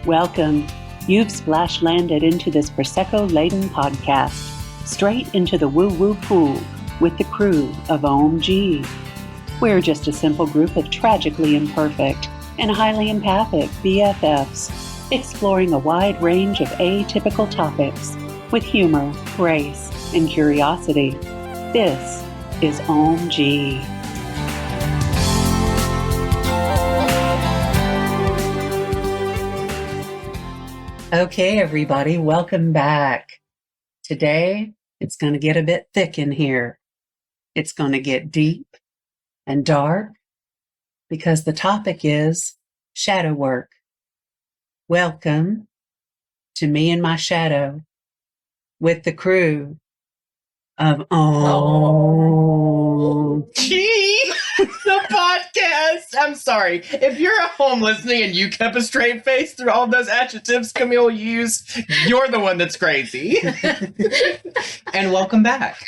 Welcome. You've splash landed into this Prosecco-laden podcast, straight into the woo-woo pool with the crew of Ohm-g. We're just a simple group of tragically imperfect and highly empathic BFFs, exploring a wide range of atypical topics with humor, grace, and curiosity. This is Ohm-g. Okay, everybody, welcome back. Today, it's going to get a bit thick in here. It's going to get deep and dark because the topic is shadow work. Welcome to me and my shadow with the crew of Ohm-g. The podcast. I'm sorry. If you're at home listening and you kept a straight face through all those adjectives Camille used, you're the one that's crazy. And welcome back.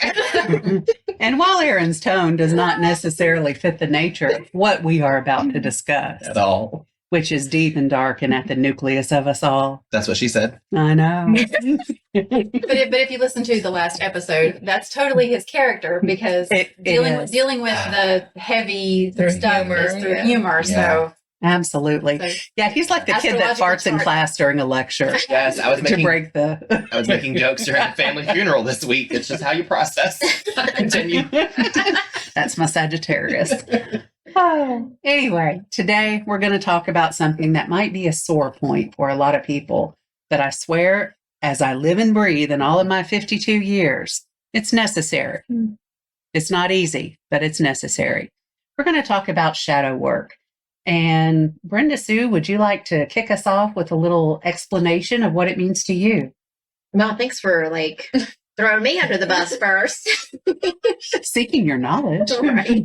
And while Aaron's tone does not necessarily fit the nature of what we are about to discuss At all. which is deep and dark and at the nucleus of us all. That's what she said. I know. But if you listen to the last episode, that's totally his character because dealing with the heavy stuff is through humor. Yeah. So Absolutely. Yeah, he's like the kid that farts in class during a lecture. Yes, I was making jokes during a family funeral this week. It's just how you process. Continue. That's my Sagittarius. Oh, anyway, today we're going to talk about something that might be a sore point for a lot of people, but I swear, as I live and breathe in all of my 52 years, it's necessary. It's not easy, but it's necessary. We're going to talk about shadow work. And Brenda Sue, would you like to kick us off with a little explanation of what it means to you? Well, thanks for throwing me under the bus first. Seeking your knowledge. Right.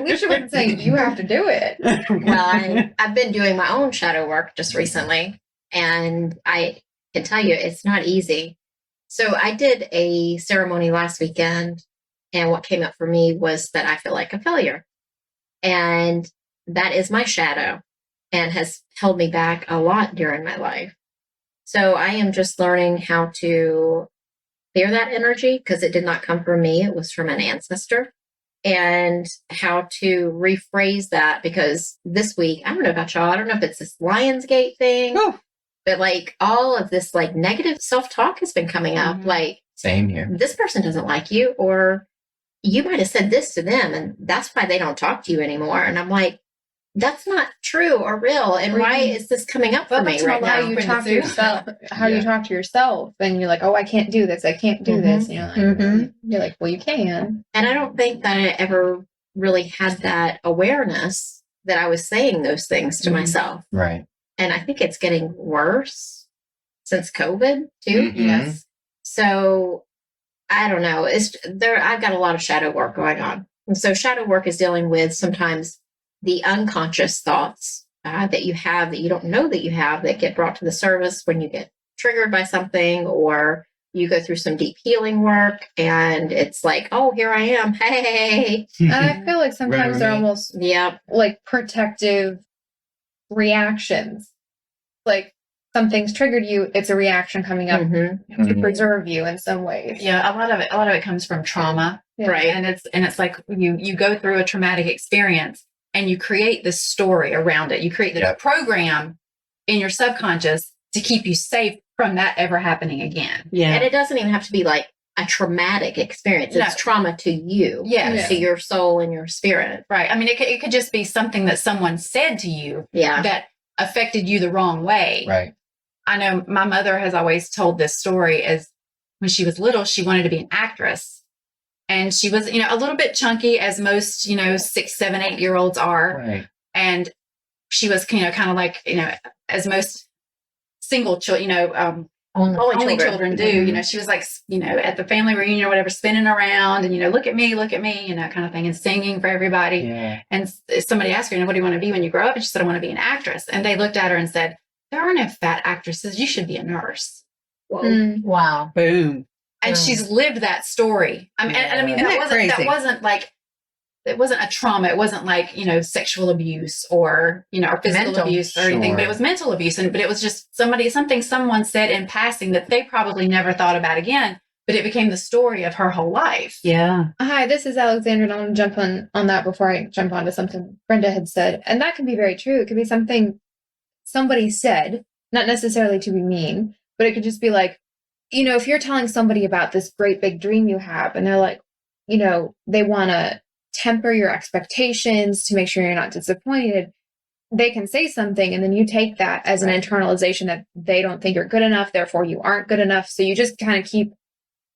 We shouldn't say you have to do it. Well, I've been doing my own shadow work just recently, and I can tell you it's not easy. So I did a ceremony last weekend, and what came up for me was that I feel like a failure. And that is my shadow and has held me back a lot during my life. So I am just learning how to clear that energy because it did not come from me. It was from an ancestor, and how to rephrase that because this week, I don't know about y'all. I don't know if it's this Lionsgate thing, but all of this negative self-talk has been coming up. Same here. This person doesn't like you, or you might have said this to them and that's why they don't talk to you anymore. And I'm like, that's not true or real. And why is this coming up for me right now? How you talk to yourself, you talk to yourself, and you're like, oh, I can't do this. I can't do this. You're like, well, you can. And I don't think that I ever really had that awareness that I was saying those things to myself. Right. And I think it's getting worse since COVID too. Mm-hmm. Yes. So I don't know. I've got a lot of shadow work going on. And so shadow work is dealing with sometimes the unconscious thoughts that you have that you don't know that you have that get brought to the surface when you get triggered by something, or you go through some deep healing work and it's like, oh, here I am. Hey. And I feel like sometimes they're almost protective reactions. Like something's triggered you, it's a reaction coming up to preserve you in some ways. yeah, a lot of it comes from trauma, Right. And it's like you go through a traumatic experience and you create this story around it. You create the program in your subconscious to keep you safe from that ever happening again. Yeah. And it doesn't even have to be a traumatic experience. It's trauma to you, to your soul and your spirit. Right. I mean, it could just be something that someone said to you that affected you the wrong way. Right. I know my mother has always told this story as when she was little, she wanted to be an actress. And she was, a little bit chunky as most, 6, 7, 8-year-olds are. Right. And she was, kind of like, as most single children, only children do, she was like, at the family reunion or whatever, spinning around and, look at me, kind of thing, and singing for everybody. Yeah. And somebody asked her, what do you want to be when you grow up? And she said, I want to be an actress. And they looked at her and said, there are no fat actresses. You should be a nurse. Whoa. Wow. Boom. And she's lived that story. I mean, that wasn't like it wasn't a trauma. It wasn't like, sexual abuse or, or physical Mental, abuse or anything, but it was mental abuse. But it was just something someone said in passing that they probably never thought about again, but it became the story of her whole life. Yeah. Hi, this is Alexandra. And I want to jump on that before I jump onto something Brenda had said. And that can be very true. It could be something somebody said, not necessarily to be mean, but it could just be like, if you're telling somebody about this great big dream you have, and they're like, they want to temper your expectations to make sure you're not disappointed, they can say something, and then you take that as an internalization that they don't think you're good enough, therefore you aren't good enough. So you just kind of keep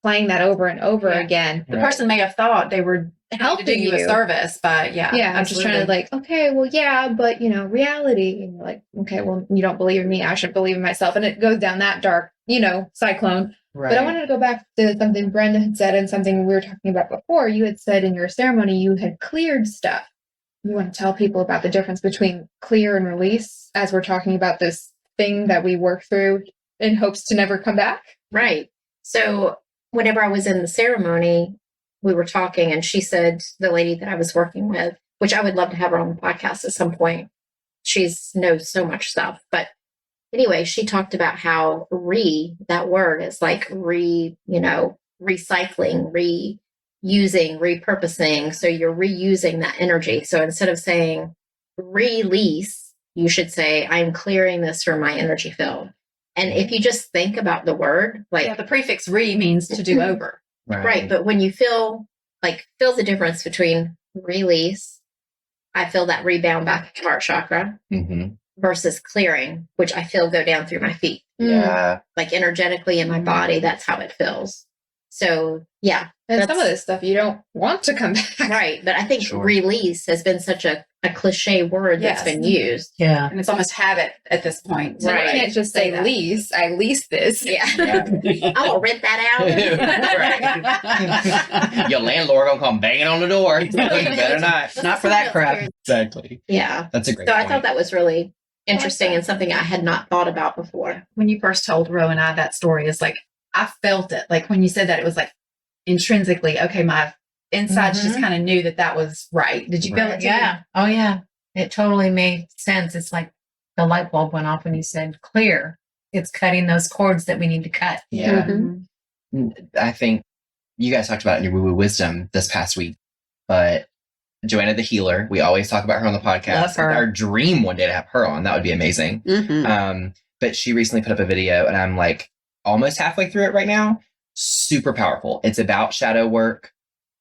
playing that over and over again. The person may have thought they were helping to do you a service, but I'm just trying to like, okay, well, yeah, but reality, and you're like, okay, well, you don't believe in me, I should believe in myself, and it goes down that dark, cyclone. Right. But I wanted to go back to something Brenda had said and something we were talking about before. You had said in your ceremony you had cleared stuff. You want to tell people about the difference between clear and release as we're talking about this thing that we work through in hopes to never come back? Right. So whenever I was in the ceremony, we were talking, and she said, the lady that I was working with, which I would love to have her on the podcast at some point. She knows so much stuff. But anyway, she talked about how that word is like recycling, reusing, repurposing. So you're reusing that energy. So instead of saying release, you should say, I'm clearing this from my energy field. And if you just think about the word, like the prefix means to do over. Right. But when you feel the difference between release, I feel that rebound back to heart chakra versus clearing, which I feel go down through my feet. Yeah. Like energetically in my body, that's how it feels. So, yeah. And some of this stuff you don't want to come back. Right. But I think release has been such a cliche word that's been used. Yeah. And it's almost habit at this point. So I can't just say lease. I lease this. Yeah. I'm going to rent that out. Your landlord going to come banging on the door. You better not. Not for that crap. Exactly. Yeah. That's a great So point. I thought that was really interesting and something I had not thought about before. When you first told Ro and I that story, it's like, I felt it. Like when you said that, it was like intrinsically, okay, my insides just kind of knew that was right. Did you feel it too? Yeah. Oh, yeah. It totally made sense. It's like the light bulb went off when you said clear. It's cutting those cords that we need to cut. Yeah. I think you guys talked about it in your woo-woo wisdom this past week, but Joanna the healer, we always talk about her on the podcast. Love her. Our dream one day to have her on. That would be amazing. But she recently put up a video, and I'm like almost halfway through it right now. Super powerful. It's about shadow work.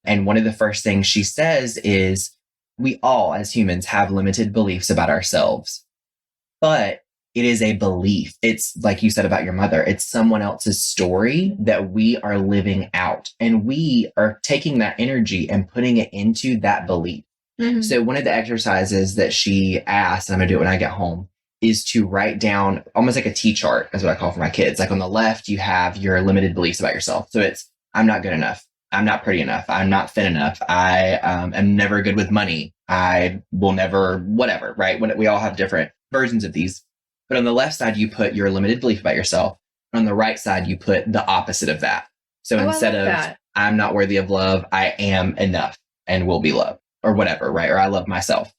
And one of the first things she says is, we all as humans have limited beliefs about ourselves, but it is a belief. It's like you said about your mother. It's someone else's story that we are living out, and we are taking that energy and putting it into that belief. So one of the exercises that she asked, and I'm going to do it when I get home, is to write down almost like a T-chart, is what I call for my kids. Like on the left, you have your limited beliefs about yourself. So it's, I'm not good enough. I'm not pretty enough. I'm not thin enough. I am never good with money. I will never, whatever, right? When we all have different versions of these. But on the left side, you put your limited belief about yourself. On the right side, you put the opposite of that. So instead of, I'm not worthy of love, I am enough and will be loved, or whatever, right? Or I love myself.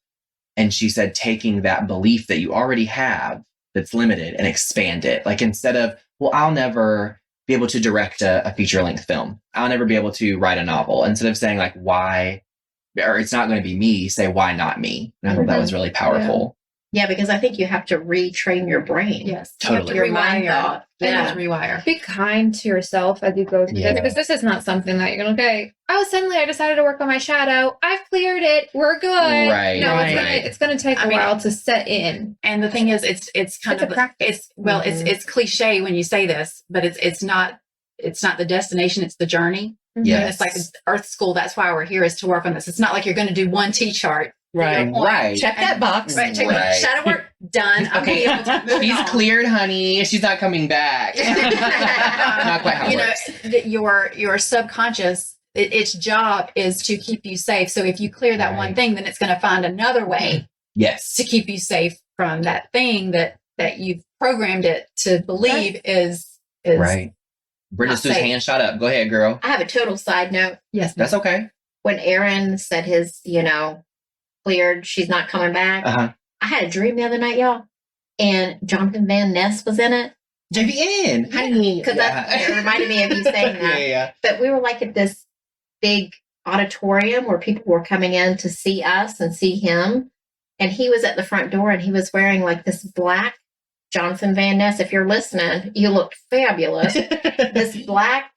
And she said, taking that belief that you already have that's limited and expand it. Like instead of, well, I'll never be able to direct a feature-length film. I'll never be able to write a novel. Instead of saying like, why, or it's not going to be me, say, why not me? And I thought that was really powerful. Yeah, because I think you have to retrain your brain. Yes. Totally. You have to rewire. Yeah. Rewire. Be kind to yourself as you go through this, because this is not something that you're going to, okay, suddenly I decided to work on my shadow. I've cleared it. We're good. Right. No, Right. it's going to take a while to set in. And the thing is, it's kind of a practice. It's cliche when you say this, but it's not the destination, it's the journey. Yes. And it's like Earth School. That's why we're here, is to work on this. It's not like you're going to do one T-chart. Right. Right. Check that box. Right. Check shadow work done. Okay. She's cleared, honey. She's not coming back. Not quite how it works. Your subconscious, its job is to keep you safe. So if you clear that one thing, then it's going to find another way Yes. to keep you safe from that thing that you've programmed it to believe is Right. Brenda's not safe. hand shot up. Go ahead, girl. I have a total side note. Yes. That's okay. when Aaron said his, cleared, she's not coming back. I had a dream the other night, y'all, and Jonathan Van Ness was in it. JVN, honey. Because it reminded me of you saying that. Yeah. But we were like at this big auditorium where people were coming in to see us and see him. And he was at the front door and he was wearing like this black Jonathan Van Ness. If you're listening, you look fabulous. This black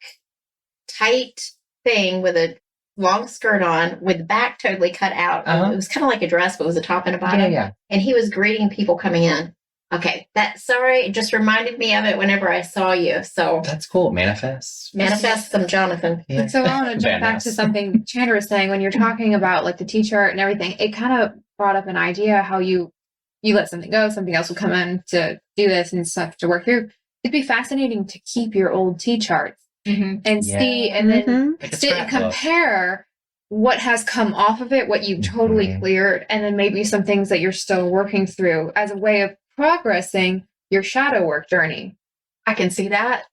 tight thing with a long skirt on with the back totally cut out. It was kind of like a dress, but it was a top and a bottom. Yeah. And he was greeting people coming in. Okay, it just reminded me of it whenever I saw you. So that's cool. Manifest some Jonathan. Yeah. So I want to jump back to something Chandra was saying when you're talking about like the T-chart and everything. It kind of brought up an idea how you let something go, something else will come in to do this and stuff to work through. It'd be fascinating to keep your old T-charts and see, and then sit and compare what has come off of it, what you've totally cleared, and then maybe some things that you're still working through as a way of progressing your shadow work journey. I can see that.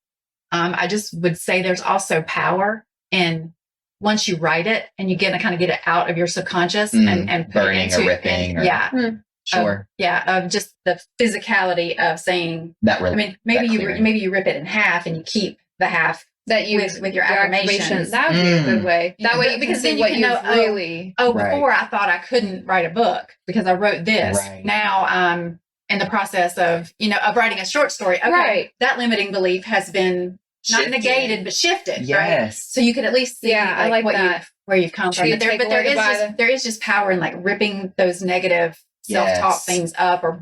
I just would say there's also power in once you write it and you get it out of your subconscious and burning or ripping. Sure. Of just the physicality of saying that. Really, I mean, maybe you rip it in half and you keep the half that you with your affirmations. That would be a good way. That way, because then you can know. Really. Before I thought I couldn't write a book because I wrote this. Right. Now I'm in the process of writing a short story. Okay, right. That limiting belief has been not negated but shifted. Yes. Right. So you could at least see I like that. where you've come from. But there is just power in like ripping those negative self-talk things up or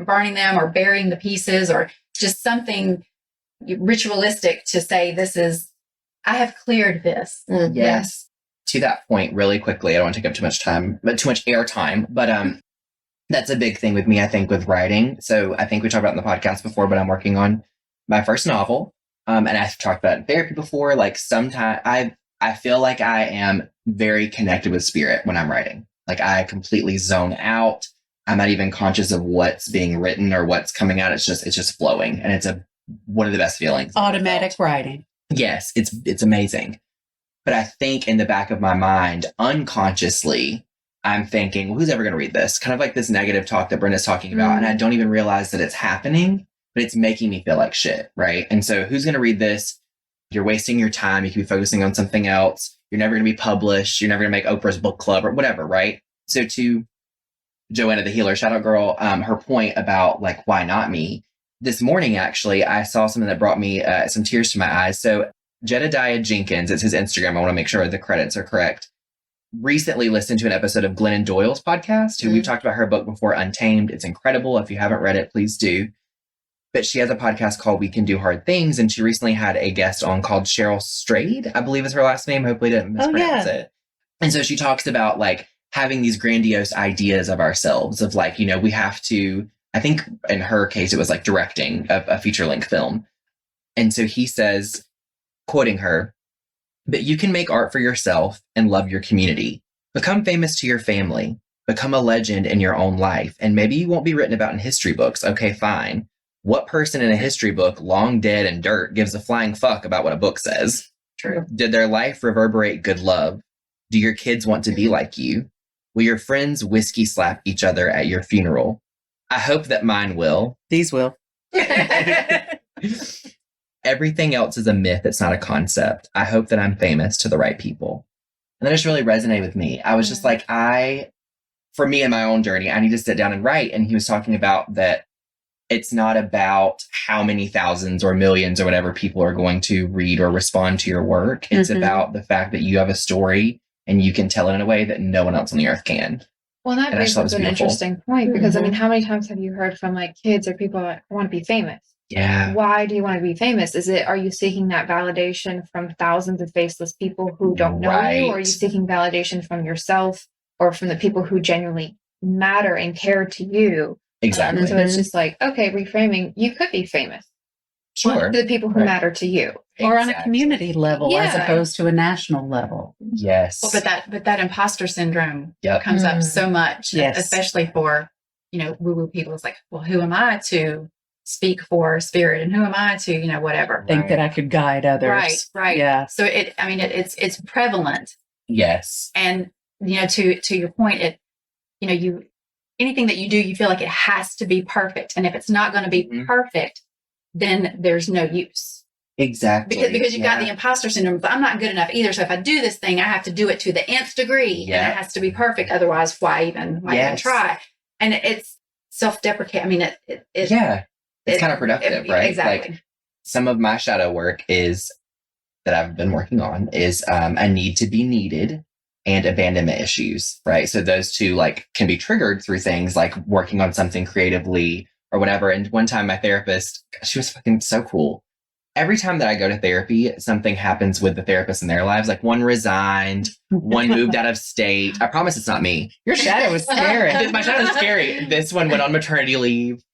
burning them or burying the pieces or just something ritualistic to say I have cleared this. Yes. To that point, really quickly, I don't want to take up too much time, but too much air time. But that's a big thing with me, I think, with writing. So I think we talked about it in the podcast before, but I'm working on my first novel. And I've talked about it in therapy before. Like sometimes I feel like I am very connected with spirit when I'm writing. Like I completely zone out. I'm not even conscious of what's being written or what's coming out. It's just flowing. And it's one of the best feelings. Automatic writing. Yes, it's amazing. But I think in the back of my mind, unconsciously, I'm thinking, well, who's ever going to read this? Kind of like this negative talk that Brenda's talking about. And I don't even realize that it's happening, but it's making me feel like shit, right? And so who's going to read this? You're wasting your time. You could be focusing on something else. You're never going to be published. You're never going to make Oprah's book club or whatever, right? So to Joanna the Healer, shout out girl, her point about like, why not me? This morning, actually, I saw something that brought me some tears to my eyes. So Jedediah Jenkins, it's his Instagram. I want to make sure the credits are correct. Recently listened to an episode of Glennon Doyle's podcast, who we've talked about her book before, Untamed. It's incredible. If you haven't read it, please do. But she has a podcast called We Can Do Hard Things. And she recently had a guest on called Cheryl Strayed, I believe is her last name. Hopefully I didn't mispronounce it. And so she talks about like having these grandiose ideas of ourselves of like, we have to, I think in her case, it was like directing a feature-length film. And so he says, quoting her, "But you can make art for yourself and love your community. Become famous to your family. Become a legend in your own life. And maybe you won't be written about in history books. Okay, fine. What person in a history book, long dead and dirt, gives a flying fuck about what a book says? True. Did their life reverberate good love? Do your kids want to be like you? Will your friends whiskey slap each other at your funeral? I hope that mine will. These will. Everything else is a myth. It's not a concept. I hope that I'm famous to the right people." And that just really resonated with me. I was just like, for me in my own journey, I need to sit down and write. And he was talking about that it's not about how many thousands or millions or whatever people are going to read or respond to your work. It's about the fact that you have a story and you can tell it in a way that no one else on the earth can. Well, that brings up an interesting point because, I mean, how many times have you heard from like kids or people that want to be famous? Yeah. Why do you want to be famous? Are you seeking that validation from thousands of faceless people who don't know you? Or are you seeking validation from yourself or from the people who genuinely matter and care to you? Exactly. And so it's just like, okay, reframing, you could be famous. Sure. To the people who matter to you. Or on a community level as opposed to a national level. Yes. Well, but that imposter syndrome Yep. comes up so much, Yes. especially for, woo-woo people. It's like, well, who am I to speak for spirit and who am I to, whatever. Think that I could guide others. Right. Yeah. So it's prevalent Yes. And, to your point, anything that you do, you feel like it has to be perfect. And if it's not going to be perfect, then there's no use. Exactly. Because you've got the imposter syndrome, but I'm not good enough either. So if I do this thing, I have to do it to the nth degree and it has to be perfect. Otherwise, why even try? And it's self-deprecating. I mean, it's counterproductive, right? Exactly. Like some of my shadow work that I've been working on is a need to be needed and abandonment issues, right? So those two can be triggered through things like working on something creatively or whatever. And one time my therapist, she was fucking so cool. Every time that I go to therapy, something happens with the therapist in their lives. Like one resigned, one moved out of state. I promise it's not me. Your shadow is scary. My shadow is scary. This one went on maternity leave.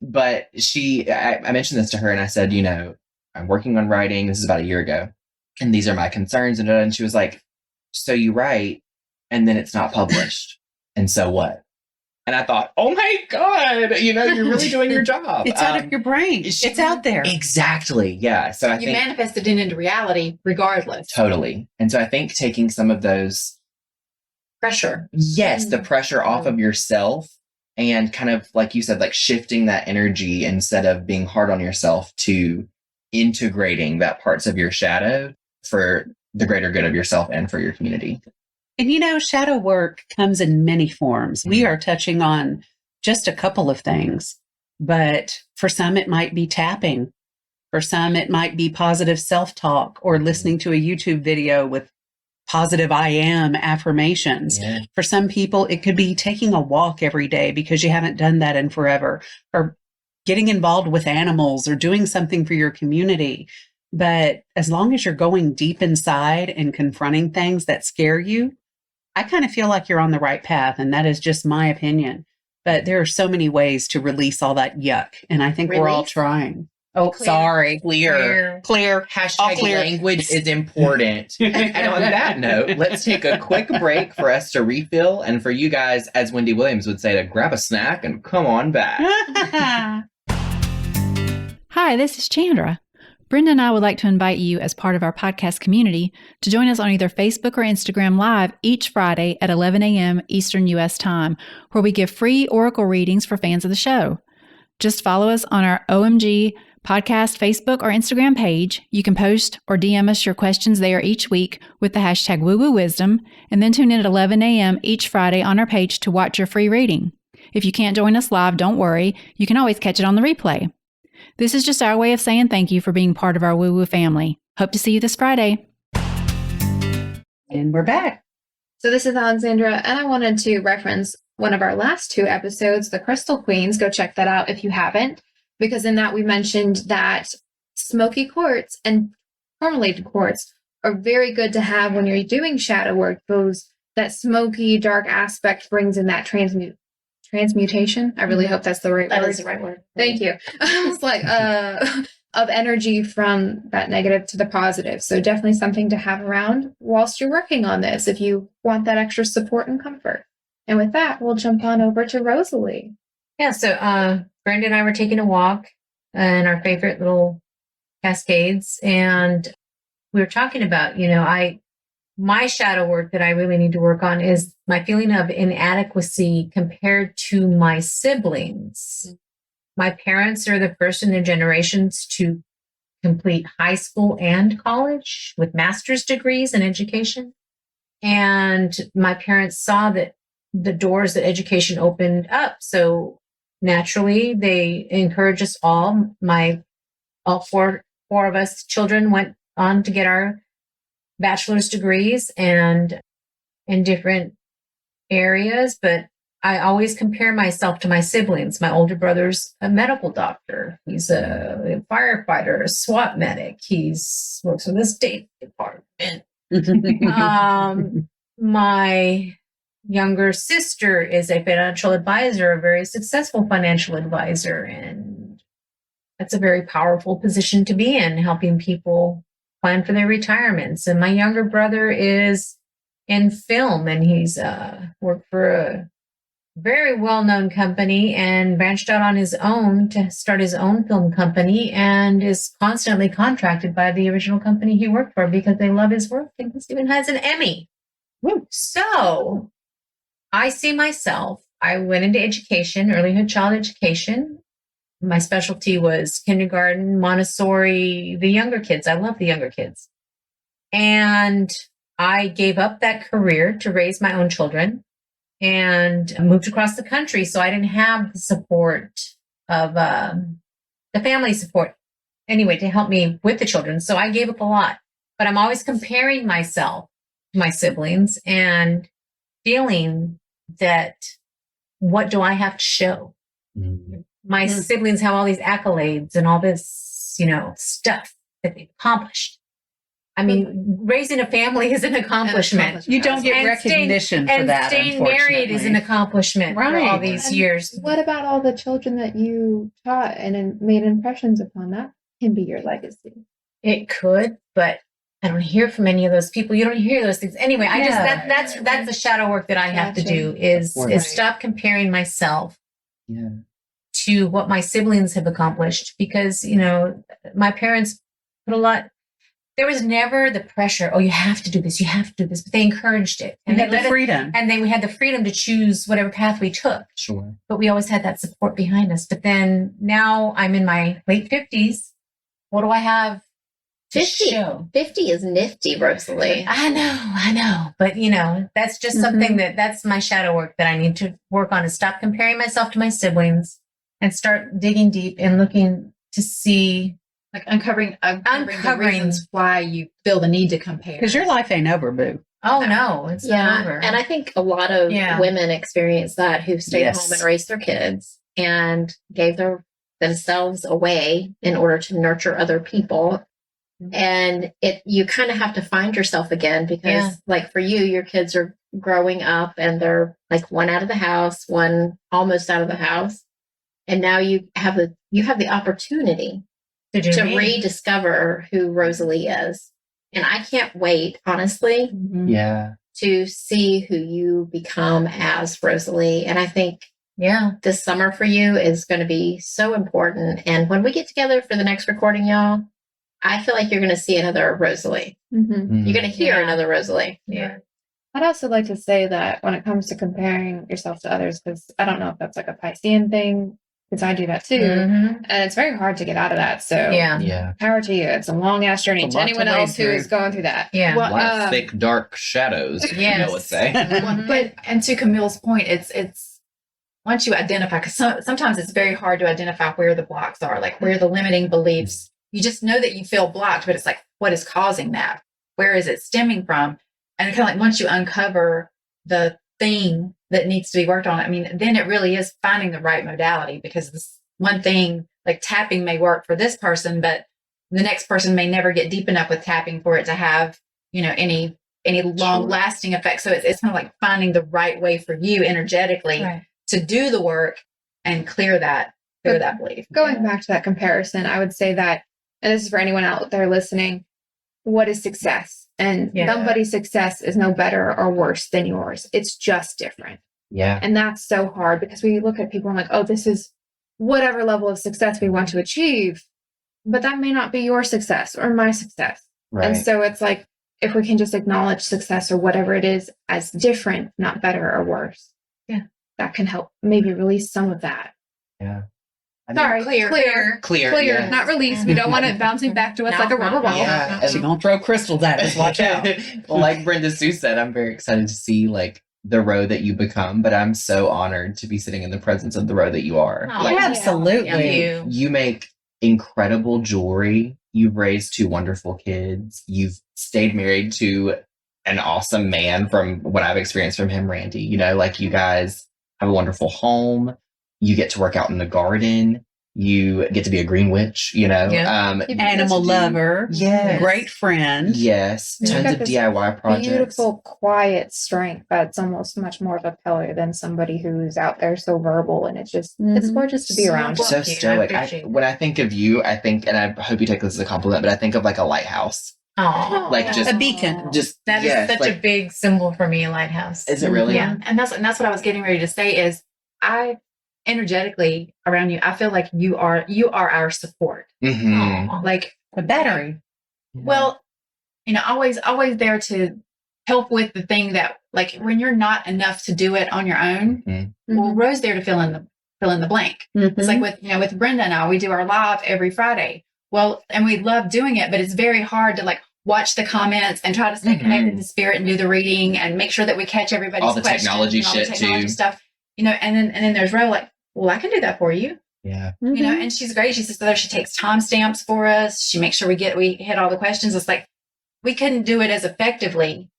But I mentioned this to her and I said, I'm working on writing. This is about a year ago. And these are my concerns. And she was like, so you write and then it's not published. And so what? And I thought, oh my God, you're really doing your job. It's out of your brain. It's out there. Exactly. Yeah. So you manifested it into reality regardless. Totally. And so I think taking some of those pressure. Yes. The pressure off of yourself and kind of, like you said, shifting that energy instead of being hard on yourself to integrating that parts of your shadow for the greater good of yourself and for your community. And shadow work comes in many forms. We are touching on just a couple of things, but for some it might be tapping. For some it might be positive self-talk or listening to a YouTube video with positive I am affirmations. Yeah. For some people it could be taking a walk every day because you haven't done that in forever, or getting involved with animals or doing something for your community. But as long as you're going deep inside and confronting things that scare you, I kind of feel like you're on the right path. And that is just my opinion. But there are so many ways to release all that yuck. And I think we're all trying. Oh, Clear. Sorry. Clear. Hashtag clear. Language is important. And on that note, let's take a quick break for us to refill. And for you guys, as Wendy Williams would say, to grab a snack and come on back. Hi, this is Chandra. Brenda and I would like to invite you as part of our podcast community to join us on either Facebook or Instagram Live each Friday at 11 a.m. Eastern U.S. time, where we give free oracle readings for fans of the show. Just follow us on our OMG Podcast Facebook or Instagram page. You can post or DM us your questions there each week with the hashtag WooWooWisdom, and then tune in at 11 a.m. each Friday on our page to watch your free reading. If you can't join us live, don't worry. You can always catch it on the replay. This is just our way of saying thank you for being part of our Woo Woo family. Hope to see you this Friday. And we're back. So this is Alexandra, and I wanted to reference one of our last two episodes, The Crystal Queens. Go check that out if you haven't, because in that we mentioned that smoky quartz and correlated quartz are very good to have when you're doing shadow work. That smoky, dark aspect brings in that transmutation. I really hope that's the right word. That is the right word. Thank you. It's of energy from that negative to the positive. So definitely something to have around whilst you're working on this if you want that extra support and comfort. And with that, we'll jump on over to Rosalie. Yeah, so Brenda and I were taking a walk in our favorite little Cascades, and we were talking about, my shadow work that I really need to work on is my feeling of inadequacy compared to my siblings. My parents are the first in their generations to complete high school and college with master's degrees in education. And my parents saw that the doors that education opened up. So naturally, they encouraged us all. All four of us children went on to get our bachelor's degrees and in different areas, but I always compare myself to my siblings. My older brother's a medical doctor. He's a firefighter, a SWAT medic. Works for the State Department. My younger sister is a financial advisor, a very successful financial advisor, and that's a very powerful position to be in, helping people plan for their retirements. And my younger brother is in film, and he's worked for a very well-known company and branched out on his own to start his own film company, and is constantly contracted by the original company he worked for because they love his work, and he even has an Emmy So I see myself, I went into education, earlyhood child education. My specialty was kindergarten, Montessori, the younger kids. I love the younger kids. And I gave up that career to raise my own children and moved across the country. So I didn't have the support of the family support anyway to help me with the children. So I gave up a lot. But I'm always comparing myself to my siblings and feeling that what do I have to show? My siblings have all these accolades and all this, stuff that they've accomplished. I mean, raising a family is an accomplishment. You don't get recognition for that. And staying married is an accomplishment for all these years. What about all the children that you taught and made impressions upon? That can be your legacy. It could, but I don't hear from any of those people. You don't hear those things. Anyway, that's the shadow work that I have to do is stop comparing myself to what my siblings have accomplished because, my parents put a lot. There was never the pressure, oh, you have to do this, but they encouraged it. And they had the freedom. And we had the freedom to choose whatever path we took. Sure. But we always had that support behind us. But then now I'm in my late 50s. What do I have? 50 is nifty, Rosalie. I know. But, that's just something that's my shadow work that I need to work on is stop comparing myself to my siblings and start digging deep and looking to see. Like uncovering the reasons why you feel the need to compare. Because your life ain't over, boo. Oh, no, it's not over. And I think a lot of women experience that who stayed home and raised their kids and gave themselves away in order to nurture other people. And you kind of have to find yourself again because like for you, your kids are growing up and they're like one out of the house, one almost out of the house. And now you have the opportunity to rediscover who Rosalie is. And I can't wait, honestly, to see who you become as Rosalie. And I think this summer for you is going to be so important. And when we get together for the next recording, y'all, I feel like you're going to see another Rosalie. You're going to hear another Rosalie. Yeah. I'd also like to say that when it comes to comparing yourself to others, because I don't know if that's like a Piscean thing, because I do that too. And it's very hard to get out of that. So power to you. It's a long ass journey to anyone else who is going through that. Yeah. Well, thick, dark shadows, I would say. And to Camille's point, it's once you identify, because sometimes it's very hard to identify where the blocks are, like where the limiting beliefs. You just know that you feel blocked, but it's like, what is causing that? Where is it stemming from? And kind of like once you uncover the thing that needs to be worked on, I mean, then it really is finding the right modality because this one thing like tapping may work for this person, but the next person may never get deep enough with tapping for it to have, any long lasting effect. So it's kind of like finding the right way for you energetically to do the work and clear that belief. Going back to that comparison, I would say that, and this is for anyone out there listening, what is success? And somebody's success is no better or worse than yours. It's just different. Yeah. And that's so hard because we look at people and like, oh, this is whatever level of success we want to achieve, but that may not be your success or my success. Right. And so it's like, if we can just acknowledge success or whatever it is as different, not better or worse. Yeah. That can help maybe release some of that. Yeah. Sorry, clear, yeah. Not release. We don't want it bouncing back to us like a rubber ball. Yeah. She's gonna throw crystals at us. Watch out. Well, like Brenda Sue said, I'm very excited to see like the road that you become, but I'm so honored to be sitting in the presence of the road that you are. Oh, like, absolutely. You make incredible jewelry. You've raised 2 wonderful kids. You've stayed married to an awesome man from what I've experienced from him, Randy. Like you guys have a wonderful home. You get to work out in the garden. You get to be a green witch, animal lover. Yes. Great friend. Yes. Tons of DIY projects. Beautiful, quiet strength that's almost much more of a pillar than somebody who's out there so verbal. And it's just, it's gorgeous to be around. So stoic. When I think of you, I think, and I hope you take this as a compliment, but I think of like a lighthouse. Oh, like just a beacon. That is such a big symbol for me, a lighthouse. Is it really? Yeah. And that's what I was getting ready to say is energetically around you, I feel like you are our support. Mm-hmm. Like a battery. Well, always there to help with the thing that, like, when you're not enough to do it on your own, well, Rose there to fill in the blank. It's like with Brenda and I, we do our live every Friday. Well, and we love doing it, but it's very hard to like watch the comments and try to stay connected to spirit and do the reading and make sure that we catch everybody's all the questions technology and all the shit technology too. stuff. And then there's Ro like, well, I can do that for you. Yeah. And she's great. She says there, she takes timestamps for us. She makes sure we hit all the questions. It's like, we couldn't do it as effectively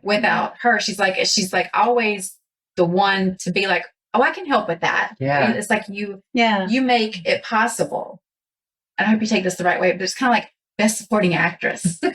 without her. She's like always the one to be like, oh, I can help with that. Yeah. It's like you make it possible. I hope you take this the right way, but it's kind of like best supporting actress, the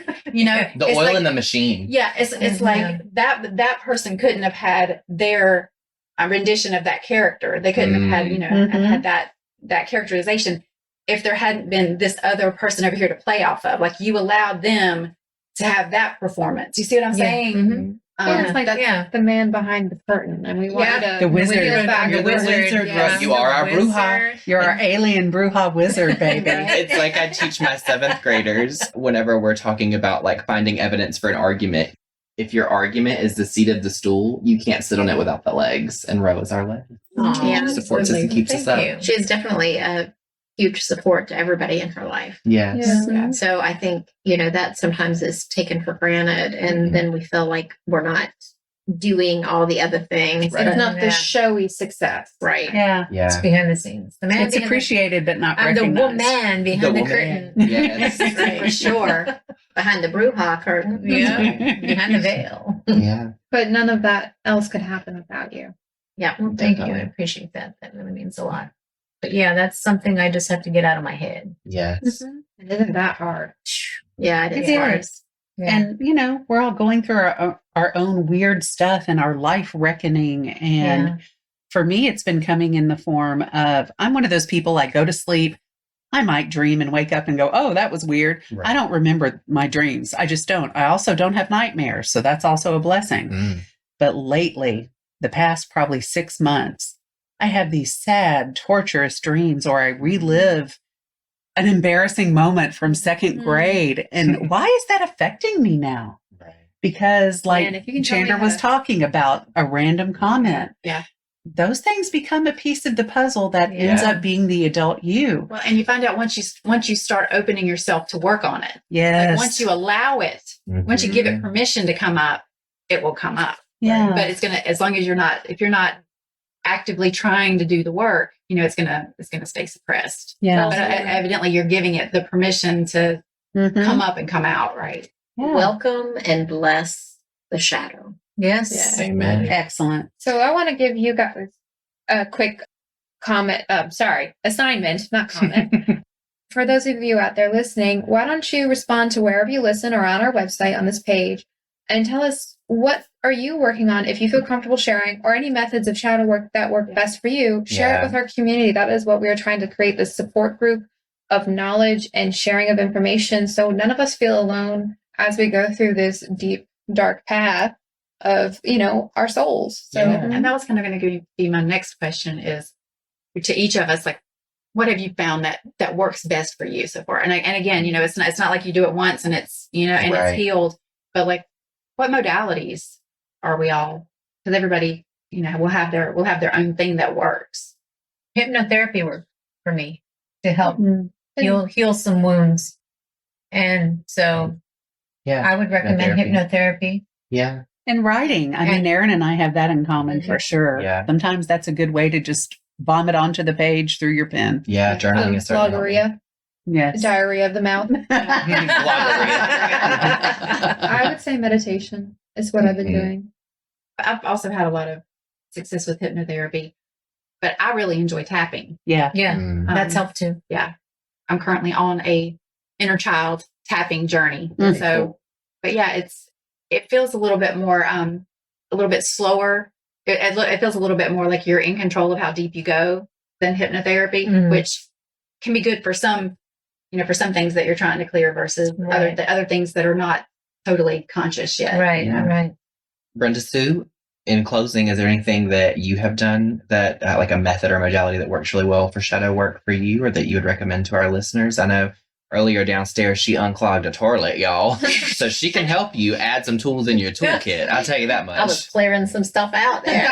oil like, in the machine. Yeah. It's like that person couldn't have had their rendition of that character. They couldn't have had, have had that characterization if there hadn't been this other person over here to play off of. Like, you allowed them to have that performance. You see what I'm saying? It's like the man behind the curtain, and we wanted to the wizard. the wizard. Yeah. You are our bruja. You're our alien bruja wizard, baby. It's like I teach my 7th graders whenever we're talking about like finding evidence for an argument. If your argument is the seat of the stool, you can't sit on it without the legs. And Ro is our leg. Yeah, supports us and keeps us up. She is definitely a huge support to everybody in her life. Yes. Yeah. So I think, that sometimes is taken for granted, and then we feel like we're not doing all the other things. Right. It's not the showy success. Right. Yeah. It's behind the scenes. The man It's appreciated, but not the recognized. woman behind the curtain. Yes. For sure. Behind the bruja curtain. Yeah. Behind the veil. Yeah. But none of that else could happen without you. Yeah. Well, thank you. I appreciate that. That really means a lot. But yeah, that's something I just have to get out of my head. Yes. It isn't that hard. Yeah, it It is. is. And, we're all going through our own weird stuff and our life reckoning. And for me, it's been coming in the form of, I'm one of those people, I go to sleep, I might dream and wake up and go, oh, that was weird. Right. I don't remember my dreams. I just don't. I also don't have nightmares. So that's also a blessing. But lately, the past probably 6 months, I have these sad, torturous dreams, or I relive an embarrassing moment from 2nd grade. And why is that affecting me now? Right. Because Man, if you can tell me Chandra was how- talking about a random comment. Yeah. Those things become a piece of the puzzle that ends up being the adult you. Well, and you find out once you start opening yourself to work on it. Yes. Like, once you allow it, once you give it permission to come up, it will come up. Yeah. But it's as long as if you're not actively trying to do the work, it's gonna stay suppressed. Yeah. But evidently you're giving it the permission to come up and come out, right? Yeah. Welcome and bless the shadow. Yes. Amen. Excellent. So I want to give you guys a quick assignment, not comment. For those of you out there listening, why don't you respond to wherever you listen or on our website on this page and tell us, what are you working on, if you feel comfortable sharing, or any methods of shadow work that work best for you. Share it with our community. That is what we are trying to create, this support group of knowledge and sharing of information, so none of us feel alone as we go through this deep, dark path of, our souls. So And that was kind of going to be my next question, is to each of us, like, what have you found that works best for you so far? And again, it's not like you do it once and it's, and it's healed, but like, what modalities are we all? Because everybody, will have their own thing that works. Hypnotherapy worked for me to help heal some wounds. And so I would recommend hypnotherapy. Yeah. And writing. I mean, Erin and I have that in common for sure. Yeah. Sometimes that's a good way to just vomit onto the page through your pen. Yeah. Journaling is certainly Logorrhea, Yes. diarrhea of the mouth. Logorrhea. I would say meditation is what I've been doing. I've also had a lot of success with hypnotherapy, but I really enjoy tapping. Yeah. Yeah. That's helped too. Yeah. I'm currently on a inner child tapping journey. Mhm. So, but yeah, it feels a little bit more, a little bit slower. It feels a little bit more like you're in control of how deep you go than hypnotherapy, which can be good for some, for some things that you're trying to clear versus other things that are not totally conscious yet. Right. Yeah. Right. Brenda Sue, in closing, is there anything that you have done that, like a method or modality that works really well for shadow work for you, or that you would recommend to our listeners? I know earlier downstairs, she unclogged a toilet, y'all. So she can help you add some tools in your toolkit. I'll tell you that I was much. clearing some stuff out there.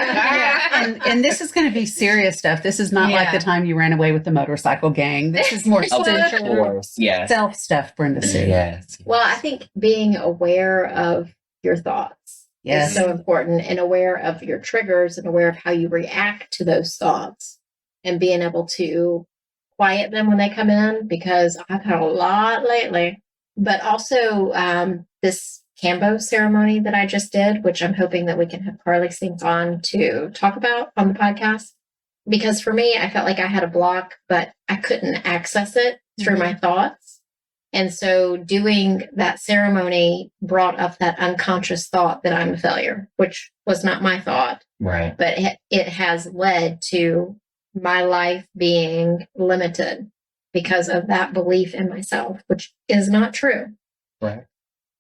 And this is going to be serious stuff. This is not like the time you ran away with the motorcycle gang. This is more Of course, yes. self stuff, Brenda Sue. Yes. Well, I think being aware of your thoughts Yes. is so important, and aware of your triggers and aware of how you react to those thoughts, and being able to quiet them when they come in, because I've had a lot lately. But also this Cambo ceremony that I just did, which I'm hoping that we can have Carly Sink on to talk about on the podcast. Because for me, I felt like I had a block, but I couldn't access it through my thoughts. And so doing that ceremony brought up that unconscious thought that I'm a failure, which was not my thought. Right. But it has led to my life being limited because of that belief in myself, which is not true. Right.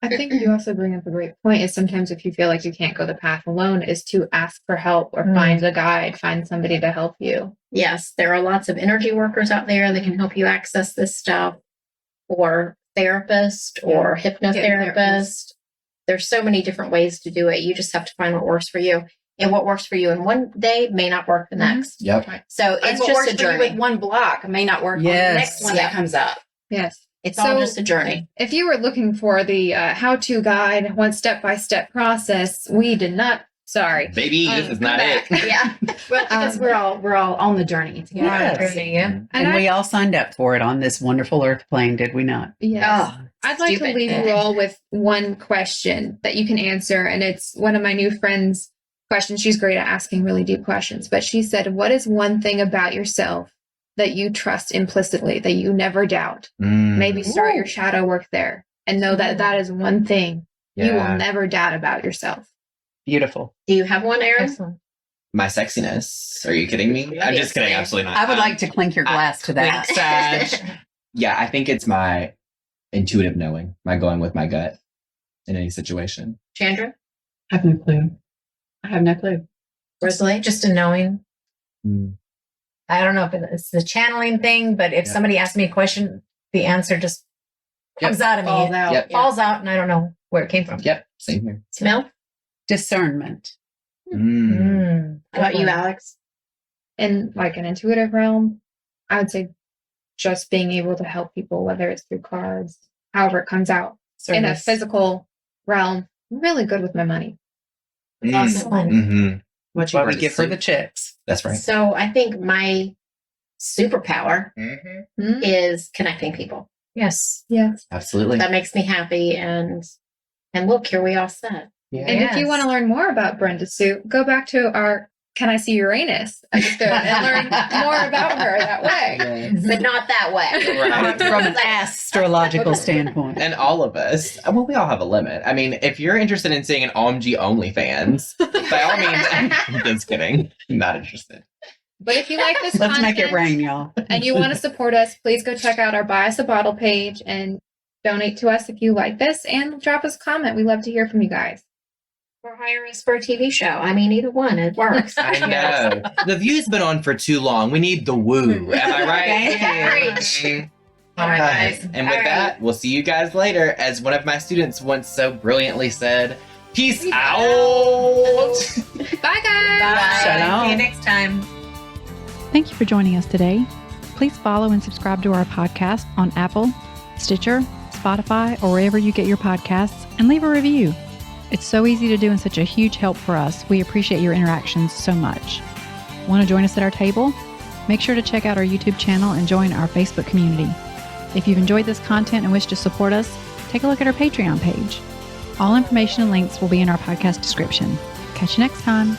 I think you also bring up a great point is sometimes if you feel like you can't go the path alone is to ask for help or find a guide, find somebody to help you. Yes, there are lots of energy workers out there that can help you access this stuff, or therapist or hypnotherapist. There's so many different ways to do it. You just have to find what works for you. And what works for you in one day may not work the next. Yep. So And it's what just works a for you journey. with one block may not work on the next one that comes up. Yes. It's all just a journey. If you were looking for the how-to guide, one step-by-step process, we did not. Sorry. Baby, this is not back. it. Yeah. Well, because we're all on the journey together. Yes. Yeah. And we all signed up for it on this wonderful earth plane, did we not? Yes. Oh, I'd like stupid. to leave you all with one question that you can answer. And it's one of my new friends' questions. She's great at asking really deep questions. But she said, what is one thing about yourself that you trust implicitly, that you never doubt? Maybe start your shadow work there and know that that is one thing you will never doubt about yourself. Beautiful. Do you have one, Aaron? Excellent. My sexiness. Are you kidding me? I'm just kidding. Absolutely not. I would like to clink your glass to that. Yeah, I think it's my intuitive knowing, my going with my gut in any situation. Chandra? I have no clue. I have no clue. Rosalie? Just a knowing. Mm. I don't know if it's the channeling thing, but if somebody asks me a question, the answer just comes out of me. Falls out. Yep. Falls out, and I don't know where it came from. Yep. Same here. Smell? Discernment. Mm. How about you, Alex? In like an intuitive realm, I would say just being able to help people, whether it's through cards, however it comes out. In a Service. physical realm, I'm really good with my money. Excellent. Mm-hmm. What you give her the checks. That's right. So I think my superpower Mm-hmm. is connecting people. Yes. Yes. Absolutely. That makes me happy. And look, here we all sit. Yeah. And if you want to learn more about Brenda Sue, go back to our Can I See Uranus episode and learn more about her that way. But not that way. Right. From an astrological standpoint. And all of us, well, we all have a limit. I mean, if you're interested in seeing an Ohm-g OnlyFans, by all means, just kidding. Not interested. But if you like this Let's make it content rain, y'all. and you want to support us, please go check out our Buy Us a Bottle page and donate to us if you like this, and drop us a comment. We love to hear from you guys. Or hire us for a TV show. I mean, either one, it works. I know. The view's been on for too long. We need the woo. Am I right? Thank you. All right, guys. And with that, we'll see you guys later. As one of my students once so brilliantly said, peace out. Bye, guys. Bye. Shalom. See you next time. Thank you for joining us today. Please follow and subscribe to our podcast on Apple, Stitcher, Spotify, or wherever you get your podcasts, and leave a review. It's so easy to do and such a huge help for us. We appreciate your interactions so much. Want to join us at our table? Make sure to check out our YouTube channel and join our Facebook community. If you've enjoyed this content and wish to support us, take a look at our Patreon page. All information and links will be in our podcast description. Catch you next time.